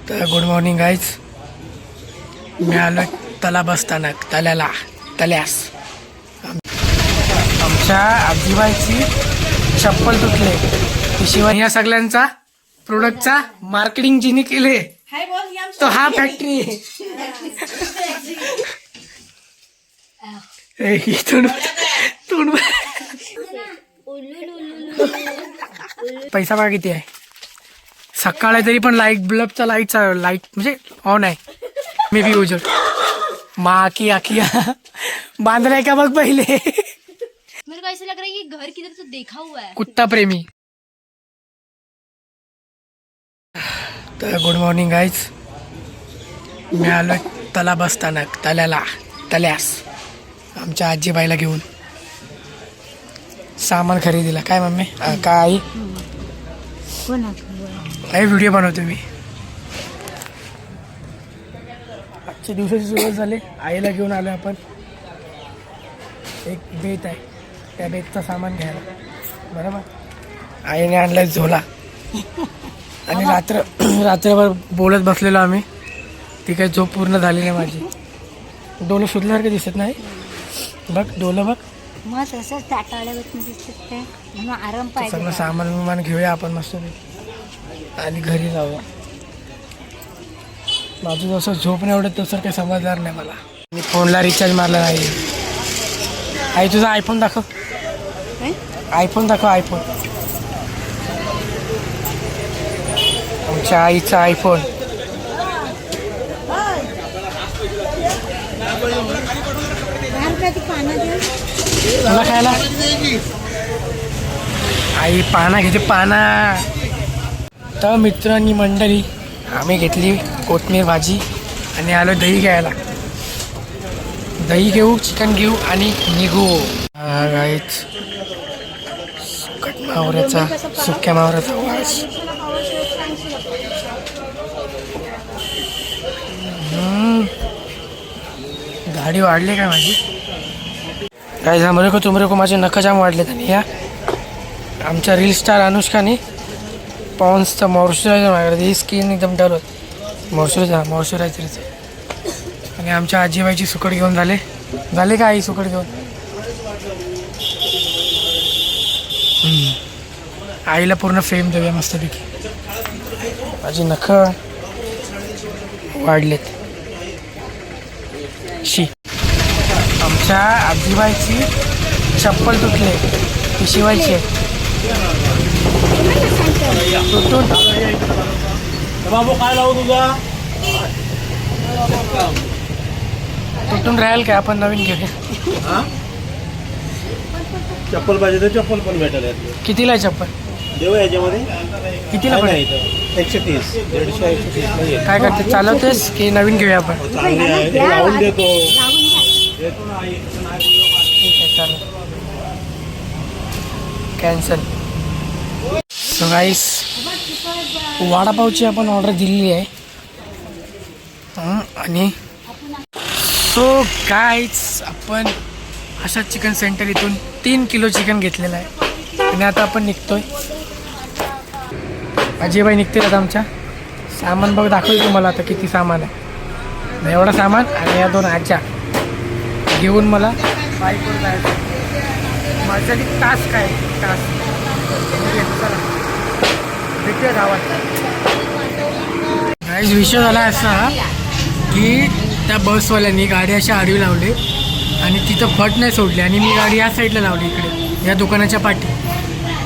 तर good morning guys. मी आलो तला बसस्थानक तल्यास. आमच्या आजीबाईची चप्पल तुटले. शिवाय या सगळ्यांचा प्रोडक्टचा मार्केटिंग जिने केले तो हा फॅक्टरी. पैसा बघा किती आहे. सकाळ आहे तरी पण लाईट बल्बचा लाईट म्हणजे ऑन आहे. मे बी उजड माँ की बांधलाय का बघ पहिले. मेरे को ऐसा लग रहा है ये घर किधर तो देखा हुआ है. कुत्ता प्रेमी. तर गुड मॉर्निंग गाईज. मी आलो तला बसस्थानक तल्यास आमच्या आजीबाईला घेऊन सामान खरेदीला. काय मम्मी काय आई व्हिडिओ बनवतो मी. आजच्या दिवसाची सुरुवात झाली. आईला घेऊन आलो आपण. एक बेत आहे त्या बेतचं सामान घ्यायला. बरोबर. आईने आणलाय झोला आणि रात्रभर बोलत बसलेलो आम्ही. ती काही झोप पूर्ण झाली नाही माझी. डोलं सुटल्यासारखं दिसत नाही. बघ डोलं बघ. मग तसंच टाटाळ्यावरती दिसत ते. म्हणून आराम पाहिजे. सगळं सामान घेऊया आपण मस्त आणि घरी जाऊया. माझं जसं झोप नाही एवढं तसं काही समजणार नाही मला. मी फोनला रिचार्ज मारला नाही. आई तुझा आयफोन दाखव. आयफोन दाखव. आयफोन आमच्या आईचा आयफोन. तुला खायला आई पाना घेते पाना. तर मित्रांनी मंडळी आम्ही घेतली कोथमीर भाजी आणि आलो दही घ्यायला. दही घेऊ, चिकन घेऊ आणि निघू. गाईच सुक्या मावऱ्याचा वास. गाडी वाढली काय माझी. काय झामरे को तुमरे को माझे नखं जाम वाढलेत. आणि या आमच्या रील स्टार अनुष्काने पॉन्सचं मॉइश्चरायझर मागवलं. ही स्किन एकदम डल होत. मॉइश्चरायझरचं. आणि आमच्या आजीबाईची सुकट घेऊन झाले का आई सुकट घेऊन. आईला पूर्ण फेम देऊया मस्तपैकी. माझी नखं वाढलेत. आमच्या आजीबाईची चप्पल तुटले. ती शिवायची आहे. बाबू काय लावू तुझा. तुटून राहील काय. आपण नवीन घेऊया. चप्पल पाहिजे तर चप्पल पण भेटेल. कितीला आहे चप्पल. देऊ याच्यामध्ये कितीला पण आहे. 130 150 काय करते चालवतेस की नवीन घेऊया आपण. लावून देतो. ठीक आहे चालेल. कॅन्सल. सो गाईस वडापावची आपण ऑर्डर दिलेली आहे. आणि सो गाईस आपण अशा चिकन सेंटर इथून 3 किलो चिकन घेतलेलं आहे. आणि आता आपण निघतोय. अजयबाई निघतील आता आमच्या. सामान बघ दाखवलं तुम्हाला आता किती सामान आहे. एवढा सामान आणि या 2 आज्या घेऊन मला बाईकवर जायचं. माझ्यासाठी टास्क आहे. टास्क भेटूया गावात. गाईज विषय झाला असा की त्या बसवाल्यांनी गाडी अशा आडवी लावली आणि तिथं फट नाही सोडली. आणि मी गाडी या साईडला लावली इकडे या दुकानाच्या पाठी.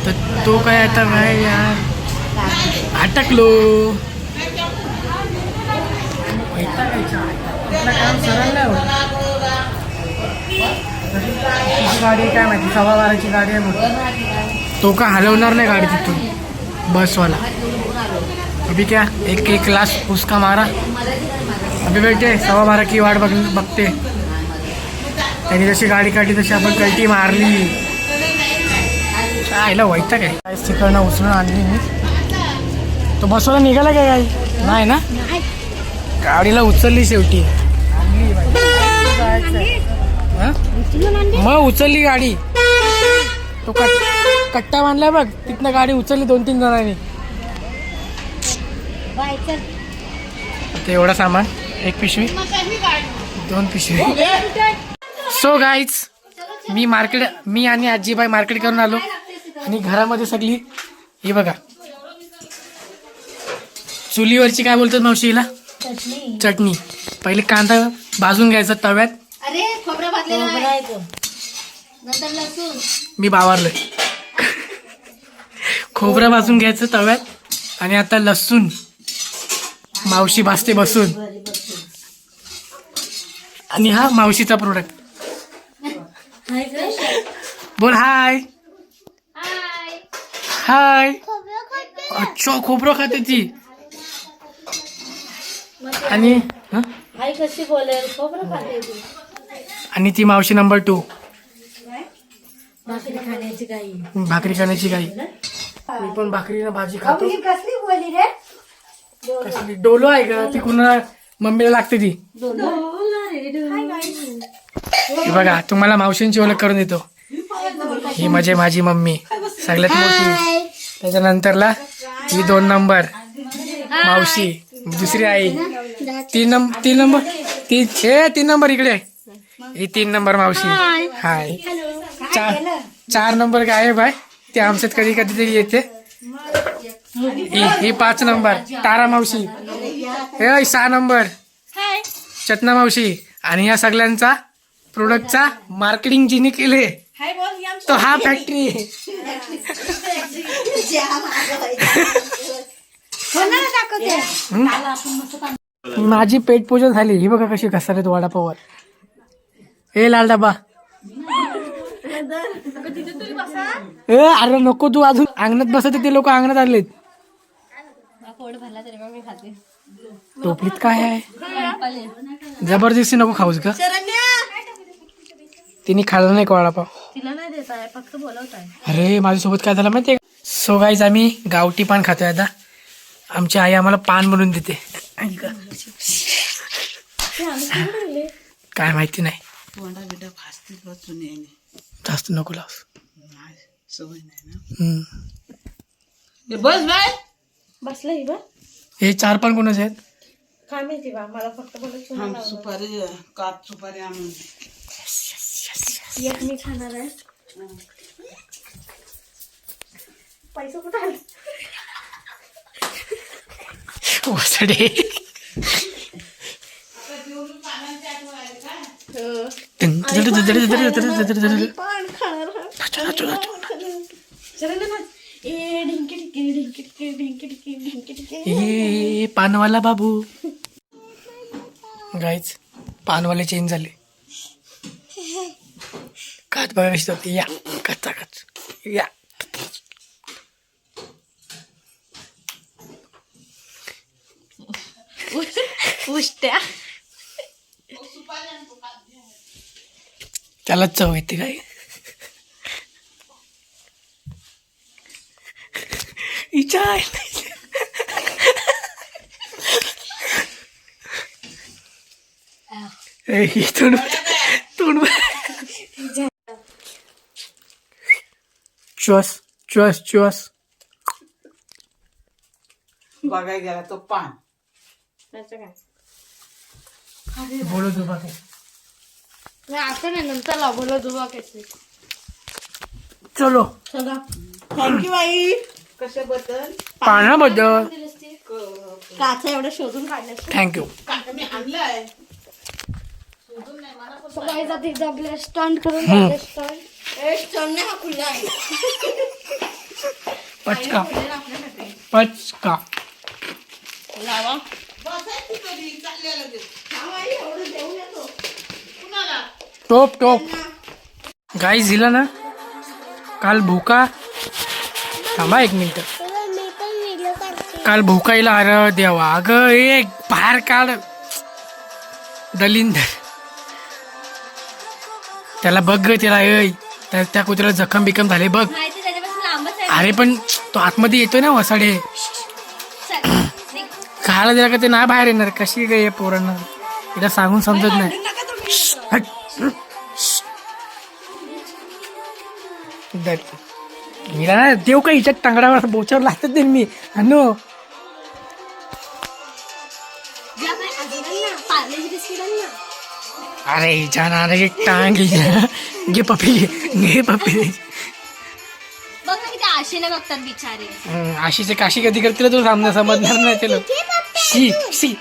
तर तो काय आता काय यार अटकलो. काम सरळ नाही होत. गाडी काय माहिती 12:15ची गाडी आहे म्हणून तो का हलवणार नाही गाडी तिथून बसवाला. अभी क्या एक क्लास उसका मारा. अभी बैठे 12:15 की वाट बघते. त्यांनी जशी गाडी काढली तशी आपण कल्टी मारली. आईला व्हायचं काय तिकडनं उचलून आणली मी. तो बसवाला निघाला काय काही नाही ना. गाडीला उचलली शेवटी. मग उचलली गाडी. तो कट्टा बांधला बघ तिथनं गाडी उचलली 2-3 जणांनी. ते एवढं सामान, एक पिशवी, 2 पिशवी. सो गाईज मी आणि आजीबाई मार्केट करून आलो आणि घरामध्ये सगळी ही बघा चुलीवरची काय बोलतात मावशी हिला, चटणी. पहिले कांदा भाजून घ्यायचा तव्यात. मी बावारलोय. खोबरं भाजून घ्यायचं तव्यात आणि आता लसूण मावशी भाजते बसून. आणि हा मावशीचा प्रोडक्ट. बोल हाय. हाय. अच्छा खोबरं खाते ती. आणि कशी बोलेल खोबरं खाते ती. आणि ती मावशी नंबर 2 भाकरी खाण्याची काही. भाकरी खाण्याची काही. मी पण भाकरीनं भाजी खातो. कसली बोली रे. कसली डोलो आहे का ती, कुणाला मम्मीला लागते ती. हे बघा तुम्हाला मावशींची ओळख करून देतो. ही म्हणजे माझी मम्मी सगळ्यात मोठी. त्याच्यानंतरला ही 2 नंबर मावशी, दुसरी आई. 3 नंबर इकडे. ही 3 नंबर मावशी. हाय. 4 नंबर गायब आहे, ते आमच्यात कधी तरी येते. ही 5 नंबर तारा मावशी. हे 6 नंबर चतना मावशी. आणि या सगळ्यांचा प्रोडक्टचा मार्केटिंग जिने केले तो हा फॅक्टरी. माझी पेट पूजा झाली. ही बघा कशी घसरत वडापावर. हे लाल डबा. अरे नको तू अजून अंगणात बसत. ते लोक अंगणात आलेत. टोपलीत काय आहे. जबरदस्ती नको खाऊस का. तिने खाल्ला नाही का वडापाव. फक्त बोलवताय. अरे माझ्यासोबत काय झालं माहितीये. सो गाईज आम्ही गावठी पान खातोय आता. आमची आई आम्हाला पान बनवून देते. काय माहिती नाही. जास्त नको लावस. बसलं बा. हे 4 पान कोणाचे आहेत. काय माहिती बा, मला फक्त बोलत सुपारी काच सुपारी आणून एक मी खाणार आहे. पैसे कुठे आले. वसडे. ए पानवाला बाबू. गाईच पानवाले चेंज झाले. काच बघा कशी होती. या कच्चा कच या. उष्ट्या त्याला चव येते काय. इच्छा चुस बघाय गेला तो पान. बोलो दुबा काय. आता नाही नंतर लाभलो दुवा कैसे. चलो चला. थँक्यू आई. कशाबद्दल. पानाबद्दल काचा एवढं शोधून काढलं. थँक्यू. मी आणलाय. स्टंट करून हा खुला आहे. पचका पचका. लावा. टोप टोप. गाईज दिला ना काल भूका. थांबा 1 मिनिट. काल भूका हिला अरे देवा. अगं एक बाहेर काढ दलिंदर. त्याला बघ ग. त्याला त्या कुत्र्याला जखम बिकम झाले बघ. अरे पण तो आतमध्ये येतोय ना वसाडे. खायला दिला का ते नाही बाहेर येणार. कशी ग पोरांना तिला सांगून समजत नाही. मीला ना देव का हिच्या टांगडावर बोचावर लागतात मी. हॅलो पार्ले बिस्किट ना. अरे जाणार रे टांग घे पप्पी घे पप्पी. बघ ना किती आशेने बघतात बिचारे. आशीचे काशी कधी करतील तू समजणार नाही त्याला. शी शी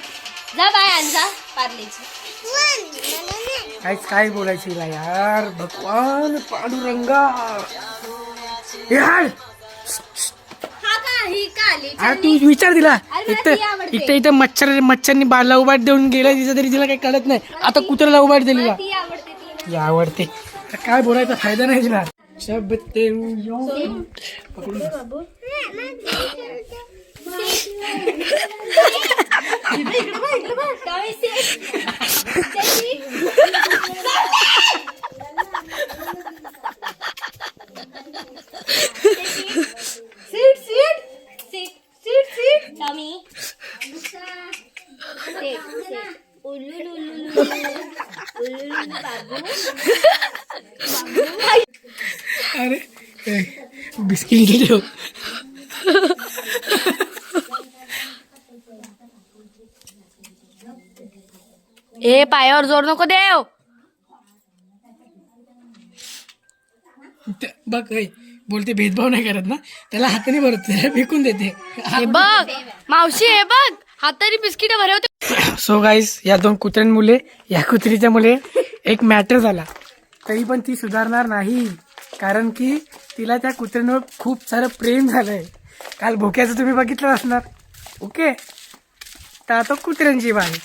जा बाय आणजा पार्लेची. काय बोलायचं हिला यार. भगवान पांडुरंगा यार. हा का ही का आली अरे तू विचार दिला. अरे मला ती आवडते. इथं मच्छरनी बाला उबाट देऊन गेला तिचा तरी तिला काही कळत नाही. आता कुत्र्याला उबाट दिली ती आवडते ती. ती आवडते. तर काय बोलायचा फायदा नाही तिला. शब्द ते पकडून अरे बिस्किट घेऊ. ए पायावर जोर नको देव. बघ बोलते भेदभाव नाही करत ना. त्याला हाताने भरत त्याला फेकून देते. हे बघ मावशी हे बघ हाताने बिस्किट भरवते. सो गाईस या दोन कुत्र्यांमुळे या कुत्रीच्या मुळे एक मॅटर झाला. तरी पण ती सुधारणार नाही. कारण की तिला त्या कुत्र्यांवर खूप सारं प्रेम झालंय. काल भोक्याचं तुम्ही बघितलं असणार. ओके तर आता कुत्र्यांची बारी.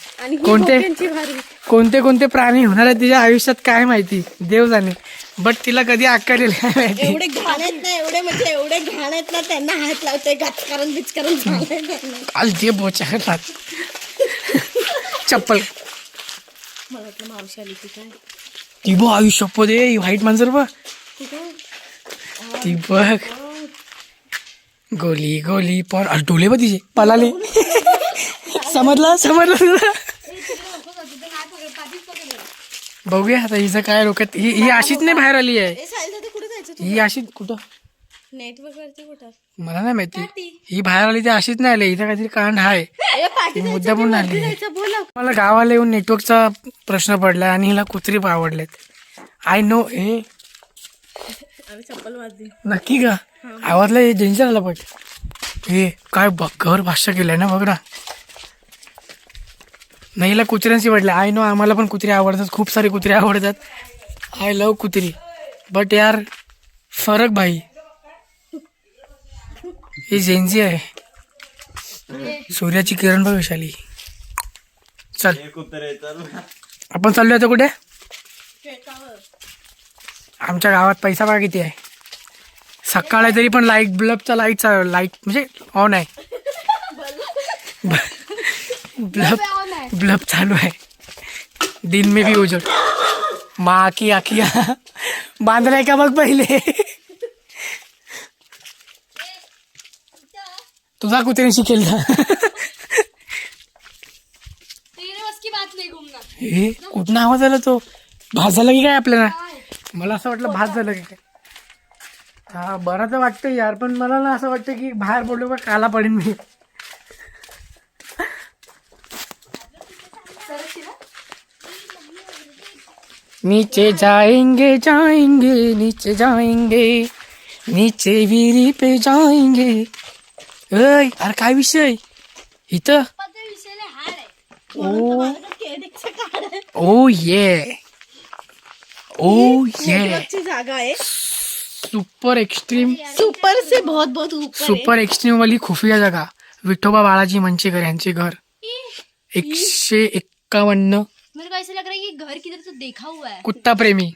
कोणते प्राणी होणार आहे तिच्या आयुष्यात काय माहिती देव जाणे. बट तिला कधी अक्कलेलं काय माहिती. एवढे घाण आहेत ना एवढे घाण आहेत ना त्यांना हात लावते गचकारण बिचकारण झालंय त्यांना. काल ते बोचा करतात चप्पल. मला वाटलं मावशी आली ती काय ती बघ आयुष्य दे व्हाईट मांजर बघ. ती बघ गोली गोली पण डोले बघ तिचे पलाले. समजला तुला. बघूया आता हिचं काय डोक्यात. ही अशीच नाही बाहेर आली आहे. कुठे जायचं ही अशीच कुठं नेटवर्क वरती कुठं मला नाही माहिती. ही बाहेर आली ती अशीच नाही आली. इथं काहीतरी कांड आहे. पाठी मुद्दा पण आली. बोला मला गावाला येऊन नेटवर्कचा प्रश्न पडला आणि हिला कुत्री आवडलेत. I know. हे आम्ही चप्पल वाजली नक्की का आवाजला हे डेंजर आला. बट हे काय घर भाष्य केलंय ना बघ ना. नाही हिला कुत्र्यांची वाटलं. आय नो आम्हाला पण कुत्रे आवडतात. खूप सारे कुत्रे आवडतात. आय लव कुत्री. बट यार फरक भाई. ही जेन्झी आहे. सूर्याची किरण बघ विशाली. चल आपण चाललोय आता कुठे. आमच्या गावात पैसा बघा किती आहे. सकाळ आहे तरी पण ब्लबचा लाईट म्हणजे ऑन आहे. ब्लब चालू आहे. दिन में भी उजड. माँ की आखिया बांधलाय का बघ पहिले. तुझा कुत्र्यांशी केला. हे कुठं आवाज आला तो. भास झाला की काय आपल्याला. मला असं वाटलं भास झालं की काय. हा बरं तर वाटतं यार. पण मला ना असं वाटतं की बाहेर बोललो का काला पडेन मी. नीचे जाएंगे नीचे जाएंगे नीचे विहिरी पे जाएंगे. अय अरे काय विषय इथं. ओ ये जागा आहे. सुपर एक्स्ट्रीम सुपर से बहुत बहुत ऊपर सुपर एक्स्ट्रीम वाली खुफिया जगह. विठोबा बाळाजी मंचेकर यांचे घर. 151. मेरे को ऐसा लग रहा है कि घर किधर तो देखा हुआ है. कुत्ता प्रेमी